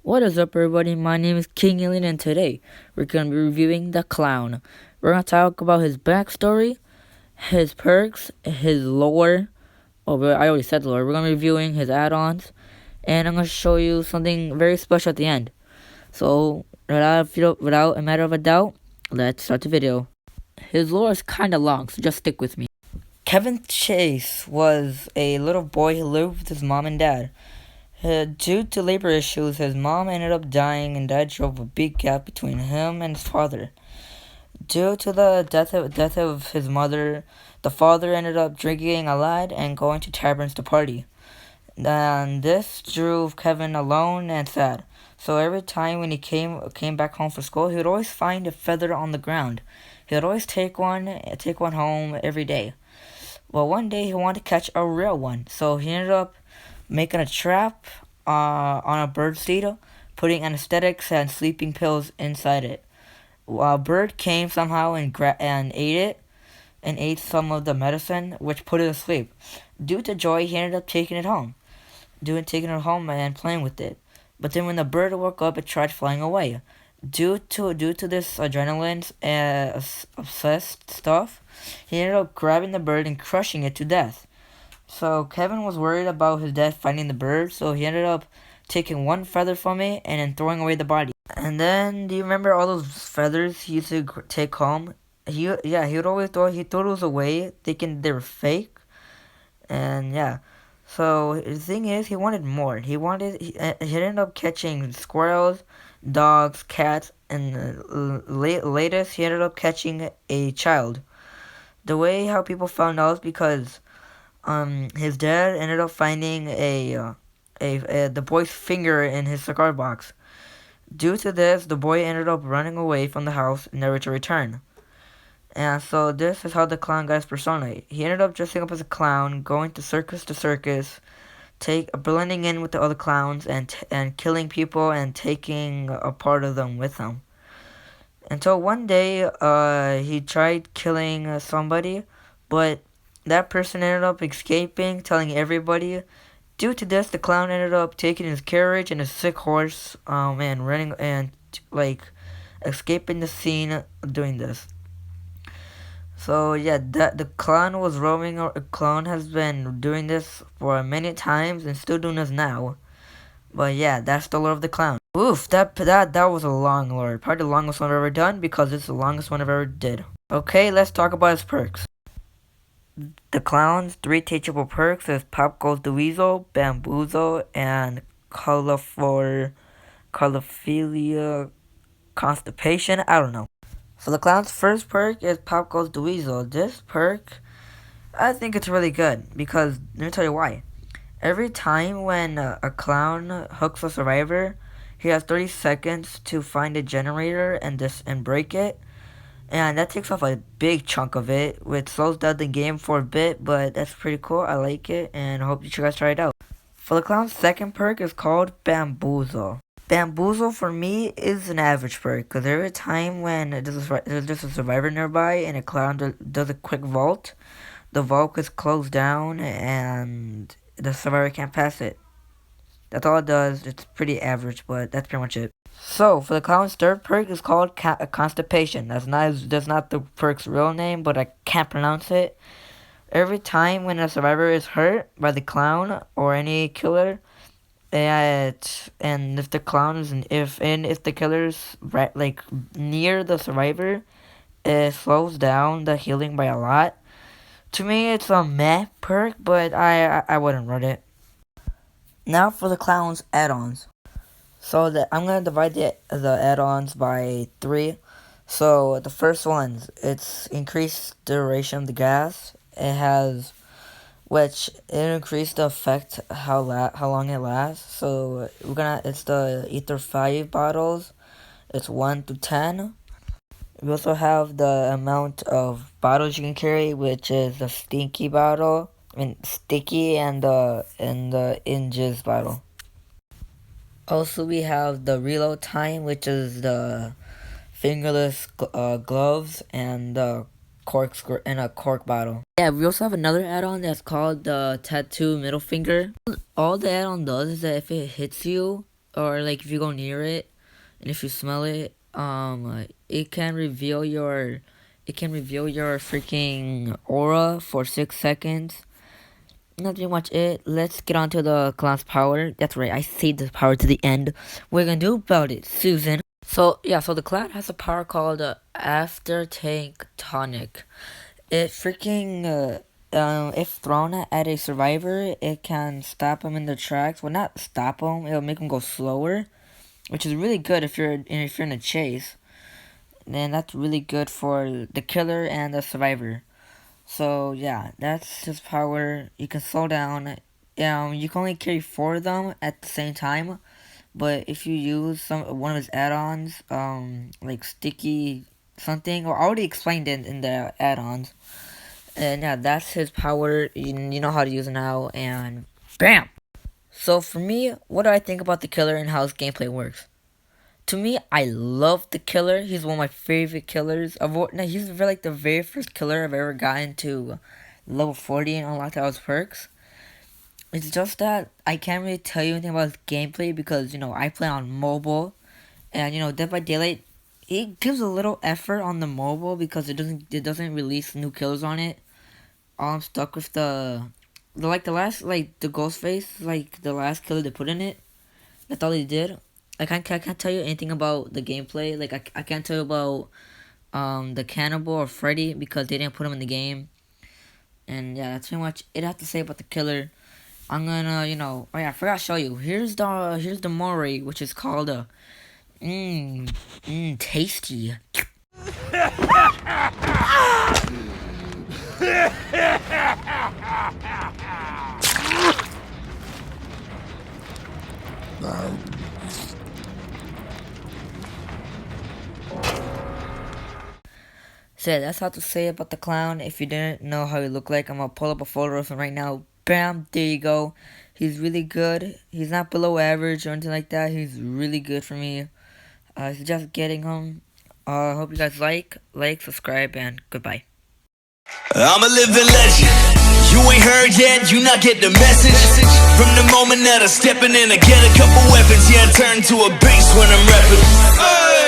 What is up, everybody? My name is King Alien, and today we're going to be reviewing The Clown. We're going to talk about his backstory, his perks, his lore. I already said the lore. We're going to be reviewing his add-ons, and I'm going to show you something very special at the end. So, without a matter of a doubt, let's start the video. His lore is kind of long, so just stick with me. Kevin Chase was a little boy who lived with his mom and dad. Due to labor issues, his mom ended up dying, and that drove a big gap between him and his father. Due to the death of his mother, the father ended up drinking a lot and going to taverns to party. And this drove Kevin alone and sad. So every time when he came back home from school, he would always find a feather on the ground. He would always take one home every day. Well, one day he wanted to catch a real one, so he ended up making a trap on a bird seed, putting anesthetics and sleeping pills inside it. A bird came somehow and ate it, and ate some of the medicine, which put it to sleep. Due to joy, he ended up taking it home and playing with it. But then when the bird woke up, it tried flying away. Due to this adrenaline obsessed stuff, he ended up grabbing the bird and crushing it to death. So Kevin was worried about his dad finding the bird, so he ended up taking one feather from it and then throwing away the body. And then, do you remember all those feathers he used to take home? He would always he threw those away, thinking they were fake. And yeah, so the thing is, he wanted more. He ended up catching squirrels, dogs, cats, and latest he ended up catching a child. The way how people found out is because his dad ended up finding the boy's finger in his cigar box. Due to this, the boy ended up running away from the house, never to return. And so this is how the clown got his persona. He ended up dressing up as a clown, going to circus, blending in with the other clowns, and killing people and taking a part of them with him. Until one day, he tried killing somebody, but that person ended up escaping, telling everybody. Due to this, the clown ended up taking his carriage and his sick horse, and running and escaping the scene doing this. So yeah, the clown was roaming. A clown has been doing this for many times and still doing this now. But yeah, that's the lore of the clown. Oof, that was a long lore. Probably the longest one I've ever done because it's the longest one I've ever did. Okay, let's talk about his perks. The clown's 3 teachable perks is Pop Goes the Weasel, Bamboozle, and Colorphilia Constipation. I don't know. So the clown's first perk is Pop Goes the Weasel. This perk, I think it's really good because, let me tell you why. Every time when a clown hooks a survivor, he has 30 seconds to find a generator and break it. And that takes off a big chunk of it, which slows down the game for a bit, but that's pretty cool. I like it, and I hope you guys try it out. For the clown's second perk is called Bamboozle. Bamboozle for me is an average perk, because every time when there's just a survivor nearby and a clown does a quick vault, the vault is closed down and the survivor can't pass it. That's all it does. It's pretty average, but that's pretty much it. So, for the clown's third perk is called Constipation. That's not the perk's real name, but I can't pronounce it. Every time when a survivor is hurt by the clown or any killer, and if the clown is if the killer's near the survivor, it slows down the healing by a lot. To me, it's a meh perk, but I wouldn't run it. Now for the clown's add-ons. So I'm gonna divide the add-ons by 3. So the first one's it's increased duration of the gas. It has which it increased the effect how long it lasts. So it's the Ether 5 bottles. It's 1 to 10. We also have the amount of bottles you can carry, which is the sticky bottle. Sticky and the Inj's bottle. Also, we have the reload time, which is the fingerless gloves and the a cork bottle. Yeah, we also have another add-on that's called the tattoo middle finger. All the add-on does is that if it hits you or like if you go near it, and if you smell it, it can reveal your freaking aura for 6 seconds. Not pretty much it. Let's get on to the clown's power. That's right, I saved the power to the end. What are you gonna do about it, Susan? So yeah, so the clown has a power called After Tank Tonic. It freaking if thrown at a survivor, it can stop them in their tracks. Well, not stop them. It'll make them go slower, which is really good if you're in a chase. Then that's really good for the killer and the survivor. So yeah, that's his power. You can slow down. You can only carry 4 of them at the same time. But if you use one of his add-ons, like sticky something, or I already explained it in the add-ons. And yeah, that's his power. You know how to use it now, and bam! So for me, what do I think about the killer and how his gameplay works? To me, I love the killer. He's one of my favorite killers. He's like the very first killer I've ever gotten to level 40 and unlocked all his perks. It's just that I can't really tell you anything about his gameplay because, I play on mobile. And, Dead by Daylight, it gives a little effort on the mobile because it doesn't release new killers on it. I'm stuck with the Ghostface, like the last killer they put in it. That's all they did. I can't tell you anything about the gameplay. Like I can't tell you about the Cannibal or Freddy because they didn't put him in the game. And yeah, that's pretty much it I have to say about the killer. I'm gonna, oh yeah, I forgot to show you. Here's the Mori, which is called tasty. So yeah, that's all to say about the clown. If you didn't know how he looked like, I'm gonna pull up a photo of him right now. Bam, there you go. He's really good. He's not below average or anything like that. He's really good for me. I suggest getting him. Hope you guys like, subscribe, and goodbye. I'm a living legend. You ain't heard yet, you not get the message. From the moment that I'm stepping in, I get a couple weapons. Yeah, I turn to a beast when I'm rapping.